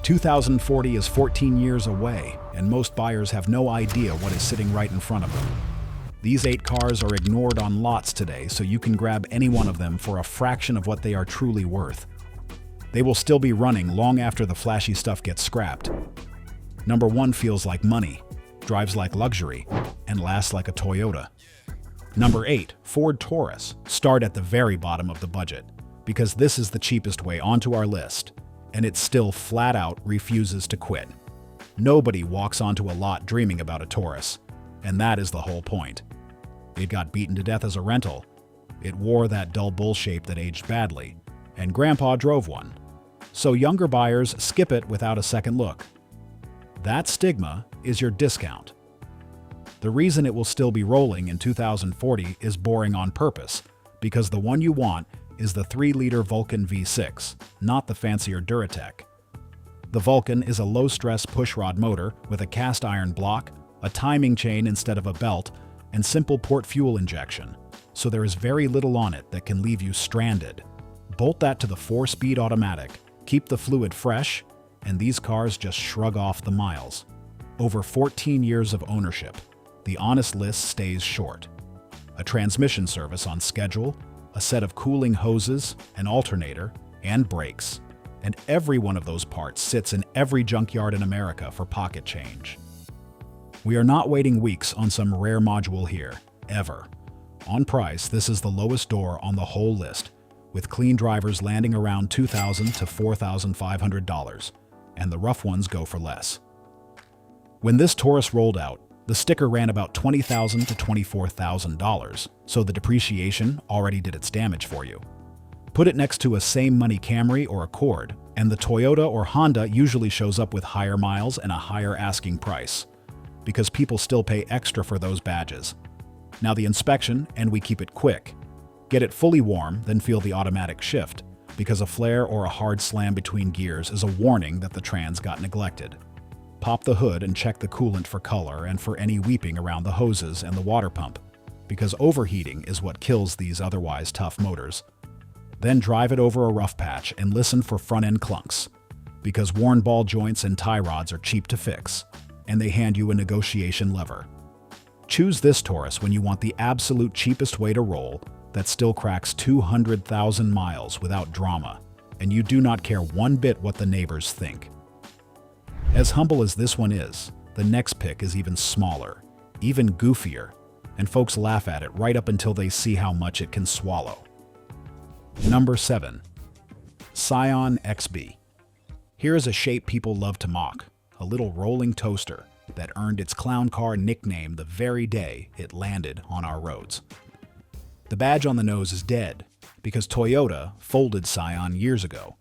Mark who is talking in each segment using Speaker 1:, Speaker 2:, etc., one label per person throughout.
Speaker 1: 2040 is 14 years away, and most buyers have no idea what is sitting right in front of them. These 8 cars are ignored on lots today, so you can grab any one of them for a fraction of what they are truly worth. They will still be running long after the flashy stuff gets scrapped. Number 1 feels like money, drives like luxury, and lasts like a Toyota. Number 8, Ford Taurus. Start at the very bottom of the budget, because this is the cheapest way onto our list, and it still flat out refuses to quit. Nobody walks onto a lot dreaming about a Taurus, and that is the whole point. It got beaten to death as a rental. It wore that dull bull shape that aged badly, and Grandpa drove one. So younger buyers skip it without a second look. That stigma is your discount. The reason it will still be rolling in 2040 is boring on purpose, because the one you want is the 3-liter Vulcan V6, not the fancier Duratec. The Vulcan is a low-stress pushrod motor with a cast-iron block, a timing chain instead of a belt, and simple port fuel injection, so there is very little on it that can leave you stranded. Bolt that to the 4-speed automatic, keep the fluid fresh, and these cars just shrug off the miles. Over 14 years of ownership, the honest list stays short. A transmission service on schedule, a set of cooling hoses, an alternator, and brakes. And every one of those parts sits in every junkyard in America for pocket change. We are not waiting weeks on some rare module here, ever. On price, this is the lowest door on the whole list, with clean drivers landing around $2,000 to $4,500, and the rough ones go for less. When this Taurus rolled out, the sticker ran about $20,000 to $24,000, so the depreciation already did its damage for you. Put it next to a same-money Camry or Accord, and the Toyota or Honda usually shows up with higher miles and a higher asking price, because people still pay extra for those badges. Now the inspection, and we keep it quick. Get it fully warm, then feel the automatic shift, because a flare or a hard slam between gears is a warning that the trans got neglected. Pop the hood and check the coolant for color and for any weeping around the hoses and the water pump, because overheating is what kills these otherwise tough motors. Then drive it over a rough patch and listen for front-end clunks, because worn ball joints and tie rods are cheap to fix, and they hand you a negotiation lever. Choose this Taurus when you want the absolute cheapest way to roll that still cracks 200,000 miles without drama, and you do not care one bit what the neighbors think. As humble as this one is, the next pick is even smaller, even goofier, and folks laugh at it right up until they see how much it can swallow. Number 7. Scion XB. Here is a shape people love to mock, a little rolling toaster that earned its clown car nickname the very day it landed on our roads. The badge on the nose is dead, because Toyota folded Scion years ago,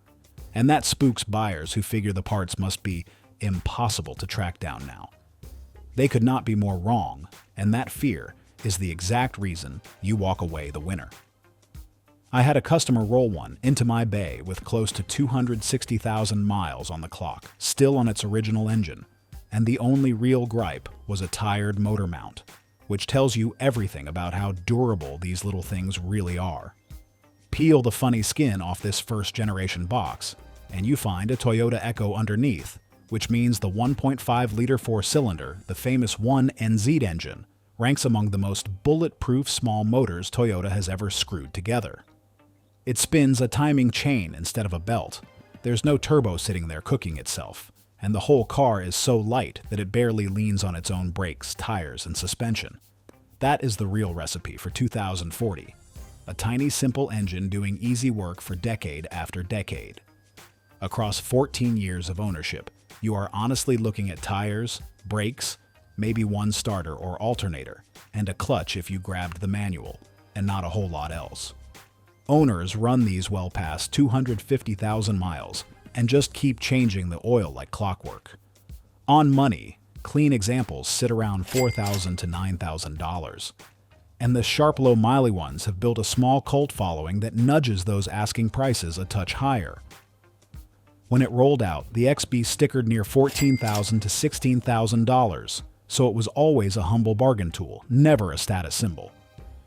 Speaker 1: and that spooks buyers who figure the parts must be impossible to track down now. They could not be more wrong, and that fear is the exact reason you walk away the winner. I had a customer roll one into my bay with close to 260,000 miles on the clock, still on its original engine, and the only real gripe was a tired motor mount, which tells you everything about how durable these little things really are. Peel the funny skin off this first-generation box, and you find a Toyota Echo underneath, which means the 1.5-liter 4-cylinder, the famous 1NZ engine, ranks among the most bulletproof small motors Toyota has ever screwed together. It spins a timing chain instead of a belt. There's no turbo sitting there cooking itself, and the whole car is so light that it barely leans on its own brakes, tires, and suspension. That is the real recipe for 2040. A tiny, simple engine doing easy work for decade after decade. Across 14 years of ownership, you are honestly looking at tires, brakes, maybe one starter or alternator, and a clutch if you grabbed the manual, and not a whole lot else. Owners run these well past 250,000 miles and just keep changing the oil like clockwork. On money, clean examples sit around $4,000 to $9,000. And the sharp low-miley ones have built a small cult following that nudges those asking prices a touch higher. When it rolled out, the XB stickered near $14,000 to $16,000, so it was always a humble bargain tool, never a status symbol.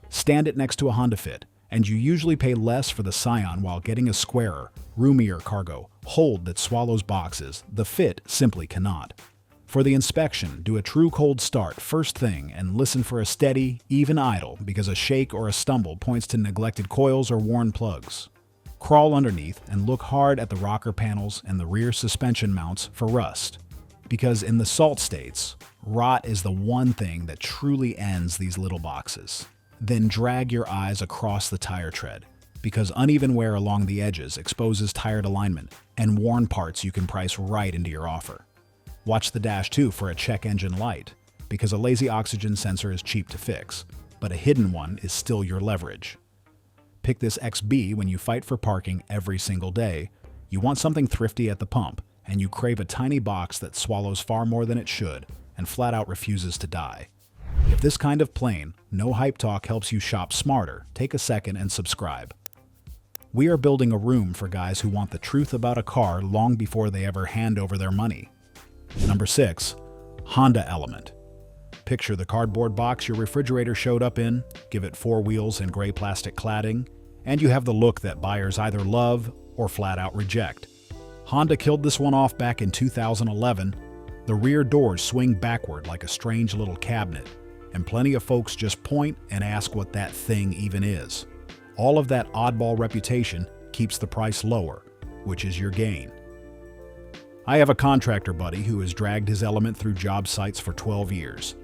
Speaker 1: Stand it next to a Honda Fit, and you usually pay less for the Scion while getting a squarer, roomier cargo hold that swallows boxes, the fit simply cannot. For the inspection, do a true cold start first thing and listen for a steady, even idle because a shake or a stumble points to neglected coils or worn plugs. Crawl underneath and look hard at the rocker panels and the rear suspension mounts for rust. Because in the salt states, rot is the one thing that truly ends these little boxes. Then drag your eyes across the tire tread, because uneven wear along the edges exposes tired alignment and worn parts you can price right into your offer. Watch the dash too for a check engine light, because a lazy oxygen sensor is cheap to fix, but a hidden one is still your leverage. Pick this XB when you fight for parking every single day. You want something thrifty at the pump, and you crave a tiny box that swallows far more than it should and flat out refuses to die. If this kind of plain, no hype talk helps you shop smarter, take a second and subscribe. We are building a room for guys who want the truth about a car long before they ever hand over their money. Number 6. Honda Element. Picture the cardboard box your refrigerator showed up in, give it 4 wheels and gray plastic cladding, and you have the look that buyers either love or flat out reject. Honda killed this one off back in 2011. The rear doors swing backward like a strange little cabinet, and plenty of folks just point and ask what that thing even is. All of that oddball reputation keeps the price lower, which is your gain. I have a contractor buddy who has dragged his Element through job sites for 12 years.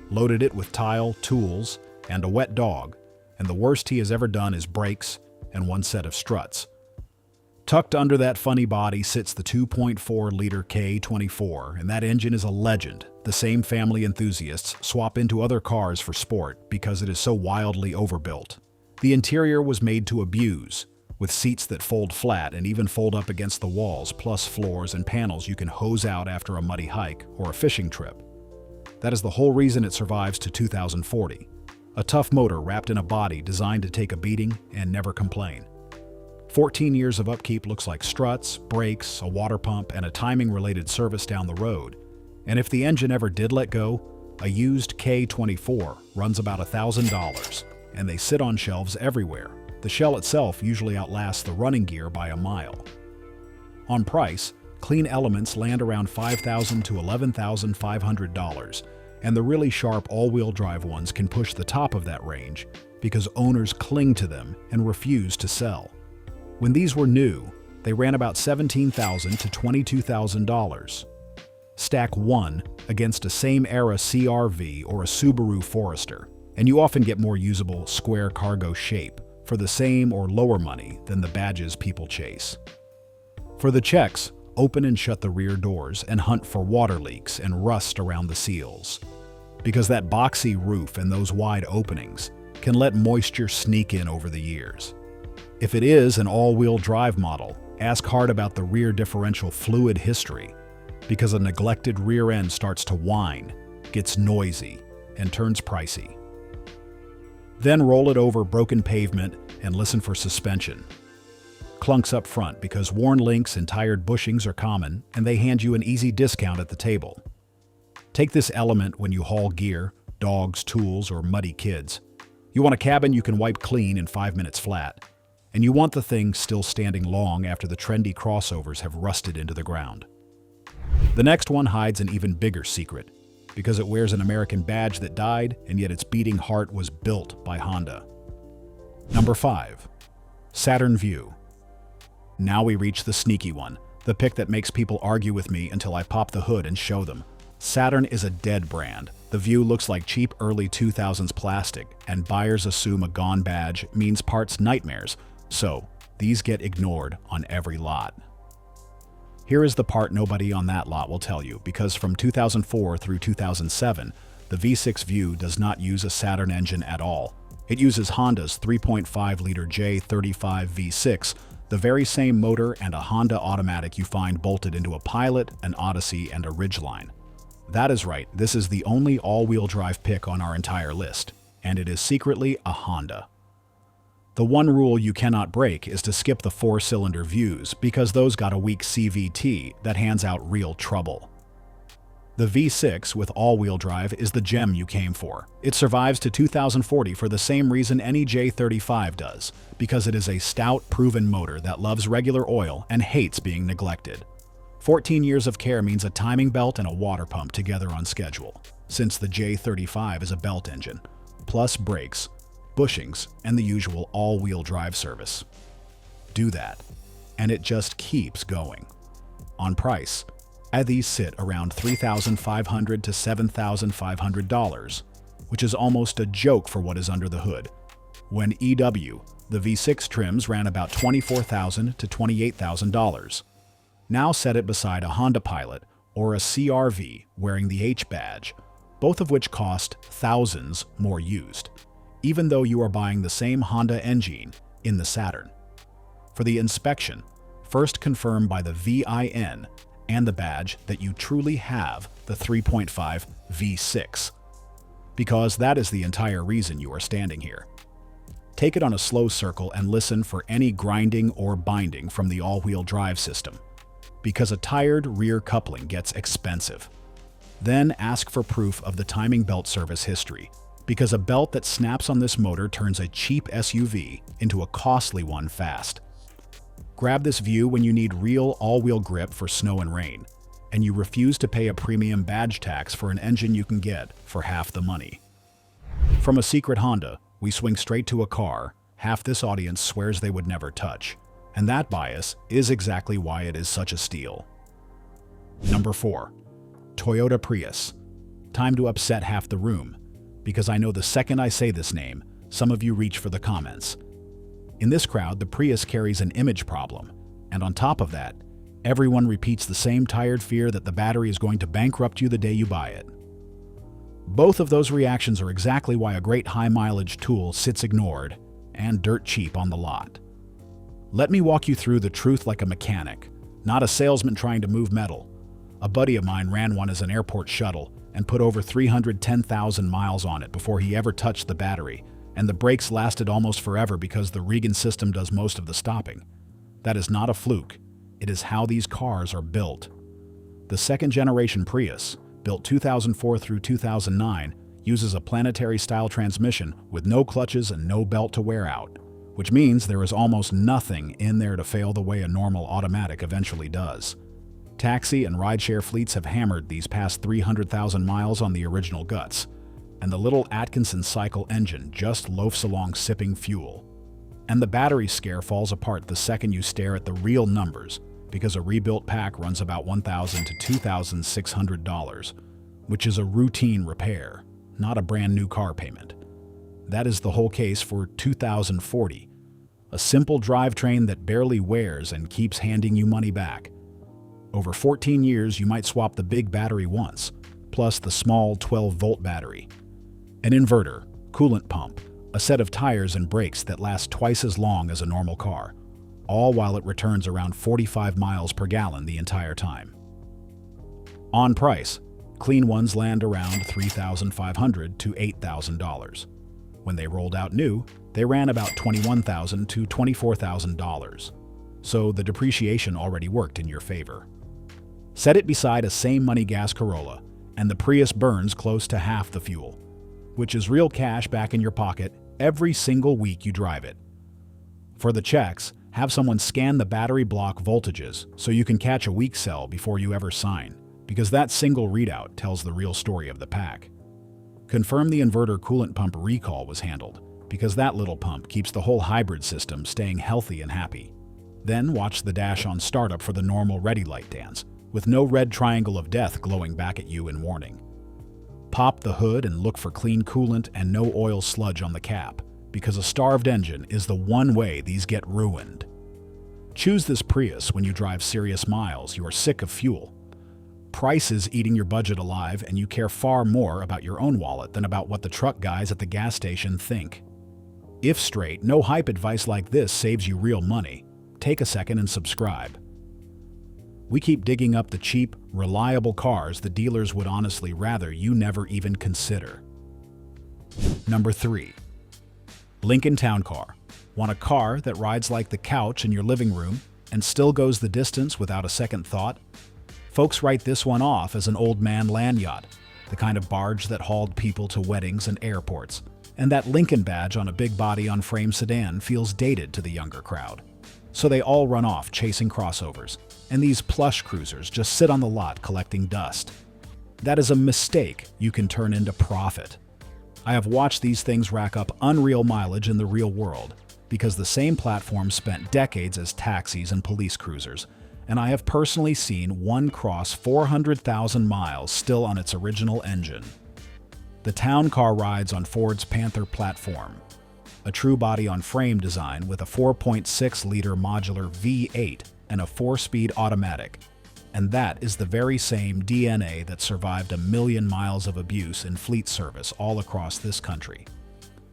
Speaker 1: Loaded it with tile, tools, and a wet dog, and the worst he has ever done is brakes and one set of struts. Tucked under that funny body sits the 2.4-liter K24, and that engine is a legend. The same family enthusiasts swap into other cars for sport because it is so wildly overbuilt. The interior was made to abuse, with seats that fold flat and even fold up against the walls, plus floors and panels you can hose out after a muddy hike or a fishing trip. That is the whole reason it survives to 2040. A tough motor wrapped in a body designed to take a beating and never complain. 14 years of upkeep looks like struts, brakes, a water pump, and a timing-related service down the road. And if the engine ever did let go, a used K24 runs about $1,000, and they sit on shelves everywhere. The shell itself usually outlasts the running gear by a mile. On price, clean Elements land around $5,000 to $11,500, and the really sharp all-wheel drive ones can push the top of that range because owners cling to them and refuse to sell. When these were new, they ran about $17,000 to $22,000. Stack one against a same-era CR-V or a Subaru Forester, and you often get more usable square cargo shape for the same or lower money than the badges people chase. For the checks, open and shut the rear doors and hunt for water leaks and rust around the seals, because that boxy roof and those wide openings can let moisture sneak in over the years. If it is an all-wheel drive model, ask hard about the rear differential fluid history, because a neglected rear end starts to whine, gets noisy, and turns pricey. Then roll it over broken pavement and listen for suspension. Clunks up front because worn links and tired bushings are common, and they hand you an easy discount at the table. Take this Element when you haul gear, dogs, tools, or muddy kids. You want a cabin you can wipe clean in 5 minutes flat. And you want the thing still standing long after the trendy crossovers have rusted into the ground. The next one hides an even bigger secret, because it wears an American badge that died, and yet its beating heart was built by Honda. Number 5. Saturn Vue. Now we reach the sneaky one, the pick that makes people argue with me until I pop the hood and show them. Saturn is a dead brand. The Vue looks like cheap early 2000s plastic, and buyers assume a gone badge means parts nightmares. So, these get ignored on every lot. Here is the part nobody on that lot will tell you, because from 2004 through 2007, the V6 Vue does not use a Saturn engine at all. It uses Honda's 3.5-liter J35 V6, the very same motor and a Honda automatic you find bolted into a Pilot, an Odyssey, and a Ridgeline. That is right, this is the only all-wheel drive pick on our entire list, and it is secretly a Honda. The one rule you cannot break is to skip the 4-cylinder Vues, because those got a weak CVT that hands out real trouble. The V6 with all-wheel drive is the gem you came for. It survives to 2040 for the same reason any J35 does, because it is a stout, proven motor that loves regular oil and hates being neglected. 14 years of care means a timing belt and a water pump together on schedule, since the J35 is a belt engine, plus brakes, bushings, and the usual all-wheel drive service. Do that, and it just keeps going. On price, these sit around $3,500 to $7,500, which is almost a joke for what is under the hood. When EW, the V6 trims ran about $24,000 to $28,000. Now set it beside a Honda Pilot or a CR-V wearing the H badge, both of which cost thousands more used, even though you are buying the same Honda engine in the Saturn. For the inspection, first confirm by the VIN and the badge that you truly have the 3.5 V6, because that is the entire reason you are standing here. Take it on a slow circle and listen for any grinding or binding from the all-wheel drive system, because a tired rear coupling gets expensive. Then ask for proof of the timing belt service history, because a belt that snaps on this motor turns a cheap SUV into a costly one fast. Grab this view when you need real all-wheel grip for snow and rain, and you refuse to pay a premium badge tax for an engine you can get for half the money. From a secret Honda, we swing straight to a car half this audience swears they would never touch, and that bias is exactly why it is such a steal. Number 4. Toyota Prius. Time to upset half the room, because I know the second I say this name, some of you reach for the comments. In this crowd, the Prius carries an image problem, and on top of that, everyone repeats the same tired fear that the battery is going to bankrupt you the day you buy it. Both of those reactions are exactly why a great high-mileage tool sits ignored and dirt cheap on the lot. Let me walk you through the truth like a mechanic, not a salesman trying to move metal. A buddy of mine ran one as an airport shuttle and put over 310,000 miles on it before he ever touched the battery, and the brakes lasted almost forever because the Regan system does most of the stopping. That is not a fluke. It is how these cars are built. The second-generation Prius, built 2004 through 2009, uses a planetary-style transmission with no clutches and no belt to wear out, which means there is almost nothing in there to fail the way a normal automatic eventually does. Taxi and rideshare fleets have hammered these past 300,000 miles on the original guts, and the little Atkinson cycle engine just loafs along sipping fuel. And the battery scare falls apart the second you stare at the real numbers, because a rebuilt pack runs about $1,000 to $2,600, which is a routine repair, not a brand new car payment. That is the whole case for 2040, a simple drivetrain that barely wears and keeps handing you money back. Over 14 years, you might swap the big battery once, plus the small 12-volt battery, an inverter, coolant pump, a set of tires and brakes that last twice as long as a normal car, all while it returns around 45 miles per gallon the entire time. On price, clean ones land around $3,500 to $8,000. When they rolled out new, they ran about $21,000 to $24,000. So the depreciation already worked in your favor. Set it beside a same-money gas Corolla, and the Prius burns close to half the fuel, which is real cash back in your pocket every single week you drive it. For the checks, have someone scan the battery block voltages so you can catch a weak cell before you ever sign, because that single readout tells the real story of the pack. Confirm the inverter coolant pump recall was handled, because that little pump keeps the whole hybrid system staying healthy and happy. Then watch the dash on startup for the normal ready light dance, with no red triangle of death glowing back at you in warning. Pop the hood and look for clean coolant and no oil sludge on the cap, because a starved engine is the one way these get ruined. Choose this Prius when you drive serious miles you are sick of fuel. Price is eating your budget alive, and you care far more about your own wallet than about what the truck guys at the gas station think. If straight, no hype advice like this saves you real money, take a second and subscribe. We keep digging up the cheap, reliable cars the dealers would honestly rather you never even consider. Number 3. Lincoln Town Car. Want a car that rides like the couch in your living room and still goes the distance without a second thought? Folks write this one off as an old man land yacht, the kind of barge that hauled people to weddings and airports. And that Lincoln badge on a big body on frame sedan feels dated to the younger crowd. So they all run off chasing crossovers, and these plush cruisers just sit on the lot collecting dust. That is a mistake you can turn into profit. I have watched these things rack up unreal mileage in the real world, because the same platform spent decades as taxis and police cruisers, and I have personally seen one cross 400,000 miles still on its original engine. The town car rides on Ford's Panther platform, a true body-on-frame design with a 4.6-liter modular V8 and a 4-speed automatic. And that is the very same DNA that survived 1 million miles of abuse in fleet service all across this country.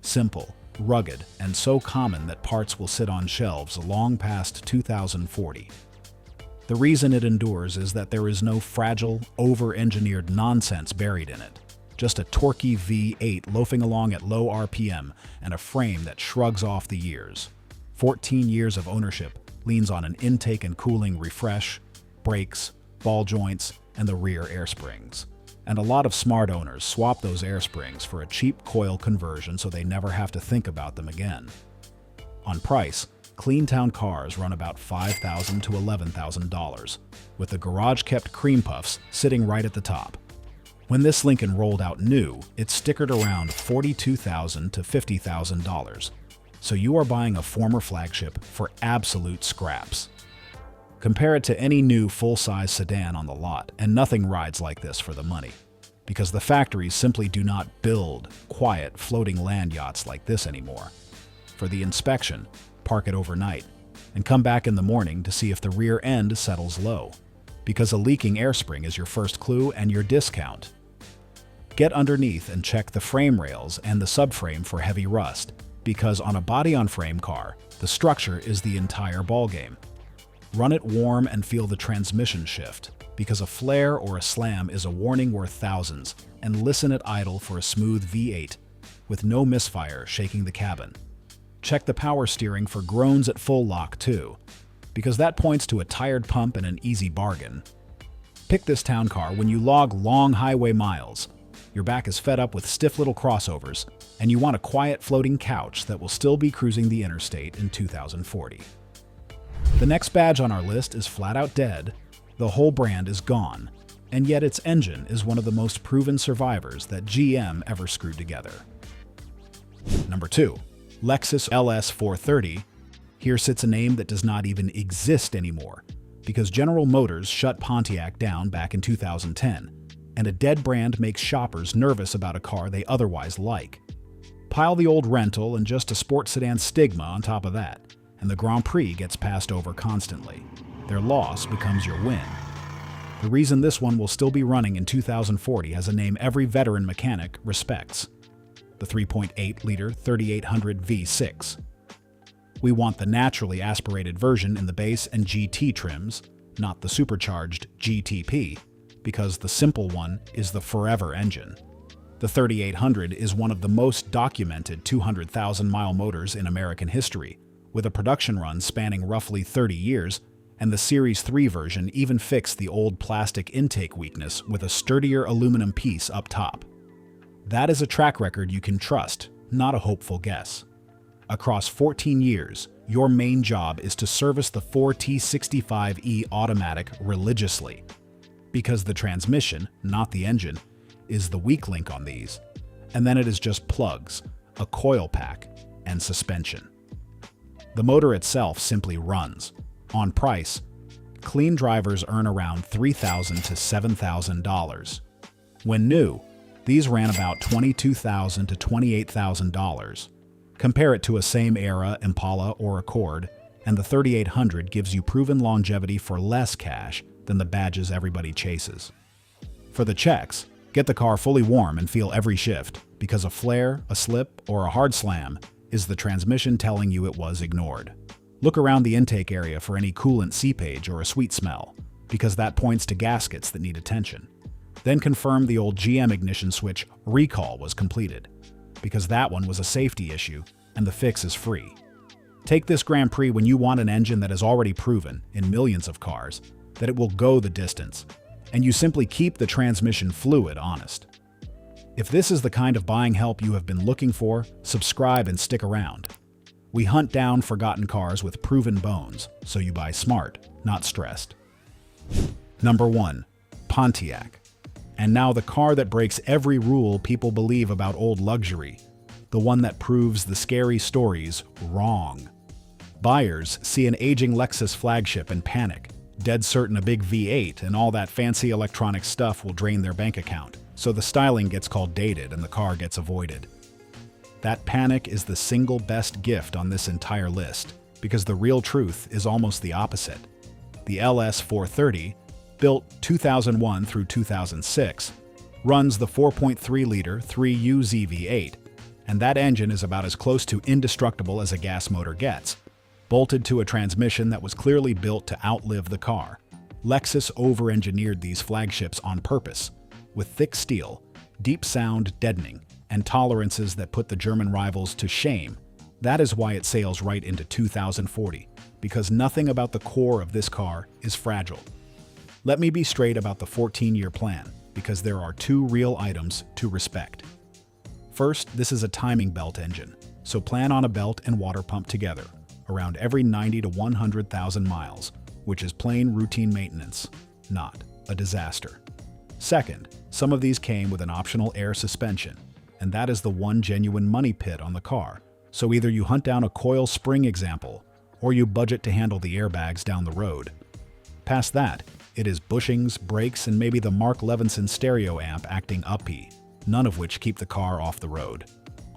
Speaker 1: Simple, rugged, and so common that parts will sit on shelves long past 2040. The reason it endures is that there is no fragile, over-engineered nonsense buried in it. Just a torquey V8 loafing along at low RPM and a frame that shrugs off the years. 14 years of ownership leans on an intake and cooling refresh, brakes, ball joints, and the rear air springs. And a lot of smart owners swap those air springs for a cheap coil conversion so they never have to think about them again. On price, Cleantown cars run about $5,000 to $11,000, with the garage-kept cream puffs sitting right at the top. When this Lincoln rolled out new, it stickered around $42,000 to $50,000, so you are buying a former flagship for absolute scraps. Compare it to any new full-size sedan on the lot, and nothing rides like this for the money, because the factories simply do not build quiet, floating land yachts like this anymore. For the inspection, park it overnight, and come back in the morning to see if the rear end settles low, because a leaking air spring is your first clue and your discount. Get underneath and check the frame rails and the subframe for heavy rust, because on a body-on-frame car, the structure is the entire ballgame. Run it warm and feel the transmission shift, because a flare or a slam is a warning worth thousands, and listen at idle for a smooth V8 with no misfire shaking the cabin. Check the power steering for groans at full lock too, because that points to a tired pump and an easy bargain. Pick this town car when you log long highway miles. Your back is fed up with stiff little crossovers, and you want a quiet floating couch that will still be cruising the interstate in 2040. The next badge on our list is flat out dead. The whole brand is gone, and yet its engine is one of the most proven survivors that GM ever screwed together. Number 2. Lexus LS 430. Here sits a name that does not even exist anymore, because General Motors shut Pontiac down back in 2010, and a dead brand makes shoppers nervous about a car they otherwise like. Pile the old rental and just a sports sedan stigma on top of that, and the Grand Prix gets passed over constantly. Their loss becomes your win. The reason this one will still be running in 2040 has a name every veteran mechanic respects: the 3.8-liter 3800 V6. We want the naturally aspirated version in the base and GT trims, not the supercharged GTP, because the simple one is the forever engine. The 3800 is one of the most documented 200,000-mile motors in American history, with a production run spanning roughly 30 years, and the Series 3 version even fixed the old plastic intake weakness with a sturdier aluminum piece up top. That is a track record you can trust, not a hopeful guess. Across 14 years, your main job is to service the 4T65E automatic religiously, because the transmission, not the engine, is the weak link on these, and then it is just plugs, a coil pack, and suspension. The motor itself simply runs. On price, clean drivers earn around $3,000 to $7,000. When new, these ran about $22,000 to $28,000. Compare it to a same-era Impala or Accord, and the 3800 gives you proven longevity for less cash than the badges everybody chases. For the checks, get the car fully warm and feel every shift, because a flare, a slip, or a hard slam is the transmission telling you it was ignored. Look around the intake area for any coolant seepage or a sweet smell, because that points to gaskets that need attention. Then confirm the old GM ignition switch recall was completed, because that one was a safety issue and the fix is free. Take this Grand Prix when you want an engine that has already proven, in millions of cars, that it will go the distance, and you simply keep the transmission fluid honest. If this is the kind of buying help you have been looking for, subscribe and stick around. We hunt down forgotten cars with proven bones, so you buy smart, not stressed. Number 1. Pontiac. And now the car that breaks every rule people believe about old luxury. The one that proves the scary stories wrong. Buyers see an aging Lexus flagship and panic, dead certain a big V8 and all that fancy electronic stuff will drain their bank account, so the styling gets called dated and the car gets avoided. That panic is the single best gift on this entire list, because the real truth is almost the opposite. The LS430, built 2001 through 2006, runs the 4.3-liter 3U ZV8, and that engine is about as close to indestructible as a gas motor gets, bolted to a transmission that was clearly built to outlive the car. Lexus over-engineered these flagships on purpose, with thick steel, deep sound deadening, and tolerances that put the German rivals to shame. That is why it sails right into 2040, because nothing about the core of this car is fragile. Let me be straight about the 14-year plan, because there are two real items to respect. First, this is a timing belt engine, so plan on a belt and water pump together, around every 90 to 100,000 miles, which is plain routine maintenance, not a disaster. Second, some of these came with an optional air suspension, and that is the one genuine money pit on the car, so either you hunt down a coil spring example, or you budget to handle the airbags down the road. Past that, it is bushings, brakes, and maybe the Mark Levinson stereo amp acting uppy, none of which keep the car off the road.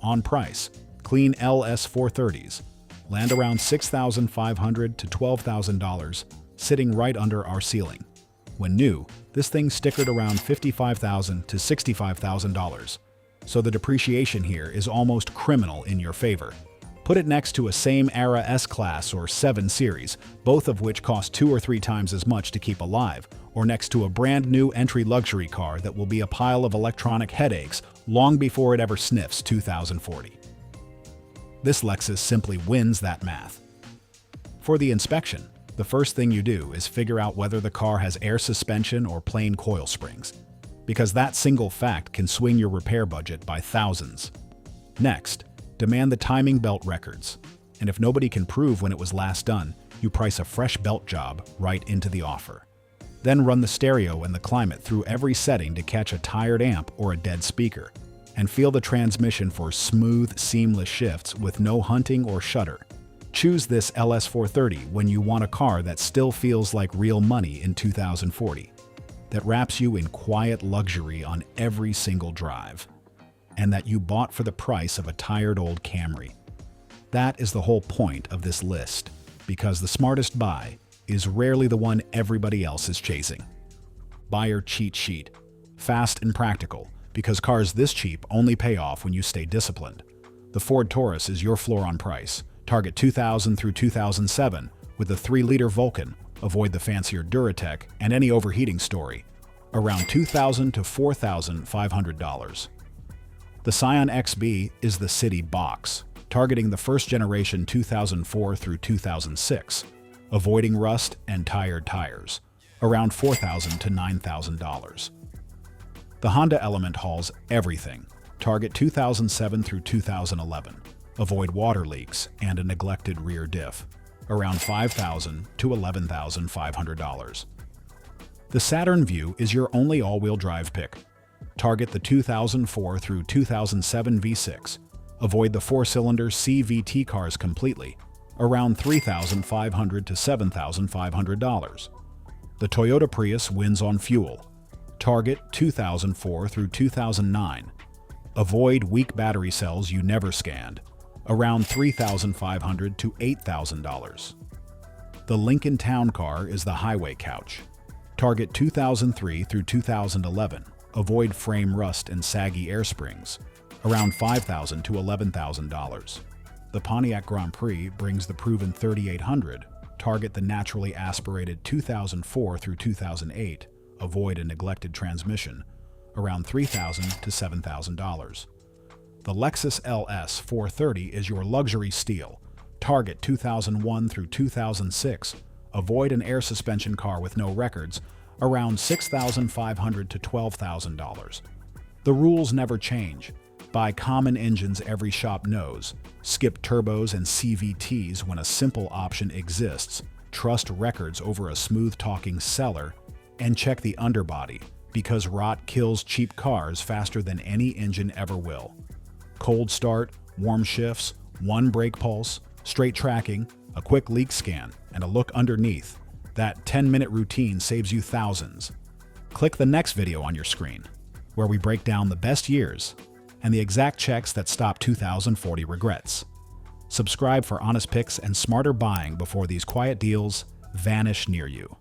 Speaker 1: On price, clean LS430s land around $6,500 to $12,000, sitting right under our ceiling. When new, this thing stickered around $55,000 to $65,000, so the depreciation here is almost criminal in your favor. Put it next to a same-era S-Class or 7 Series, both of which cost 2 or 3 times as much to keep alive, or next to a brand-new entry luxury car that will be a pile of electronic headaches long before it ever sniffs 2040. This Lexus simply wins that math. For the inspection, the first thing you do is figure out whether the car has air suspension or plain coil springs, because that single fact can swing your repair budget by thousands. Next, demand the timing belt records, and if nobody can prove when it was last done, you price a fresh belt job right into the offer. Then run the stereo and the climate through every setting to catch a tired amp or a dead speaker, and feel the transmission for smooth, seamless shifts with no hunting or shudder. Choose this LS430 when you want a car that still feels like real money in 2040, that wraps you in quiet luxury on every single drive, and that you bought for the price of a tired old Camry. That is the whole point of this list, because the smartest buy is rarely the one everybody else is chasing. Buyer cheat sheet. Fast and practical, because cars this cheap only pay off when you stay disciplined. The Ford Taurus is your floor on price. Target 2000 through 2007 with the 3-liter Vulcan. Avoid the fancier Duratec and any overheating story. Around $2,000 to $4,500. The Scion XB is the city box, targeting the first generation 2004 through 2006. Avoiding rust and tired tires. Around $4,000 to $9,000. The Honda Element hauls everything. Target 2007 through 2011. Avoid water leaks and a neglected rear diff. Around $5,000 to $11,500. The Saturn Vue is your only all-wheel drive pick. Target the 2004 through 2007 V6. Avoid the 4-cylinder CVT cars completely. Around $3,500 to $7,500. The Toyota Prius wins on fuel. Target 2004 through 2009. Avoid weak battery cells you never scanned. Around $3,500 to $8,000. The Lincoln Town Car is the highway couch. Target 2003 through 2011. Avoid frame rust and saggy air springs. Around $5,000 to $11,000. The Pontiac Grand Prix brings the proven 3800. Target the naturally aspirated 2004 through 2008. Avoid a neglected transmission. Around $3,000 to $7,000. The Lexus LS430 is your luxury steal. Target 2001 through 2006. Avoid an air suspension car with no records. around $6,500 to $12,000. The rules never change. Buy common engines every shop knows. Skip turbos and CVTs when a simple option exists. Trust records over a smooth-talking seller. And check the underbody, because rot kills cheap cars faster than any engine ever will. Cold start, warm shifts, one brake pulse, straight tracking, a quick leak scan, and a look underneath. That 10-minute routine saves you thousands. Click the next video on your screen, where we break down the best years and the exact checks that stop 2040 regrets. Subscribe for honest picks and smarter buying before these quiet deals vanish near you.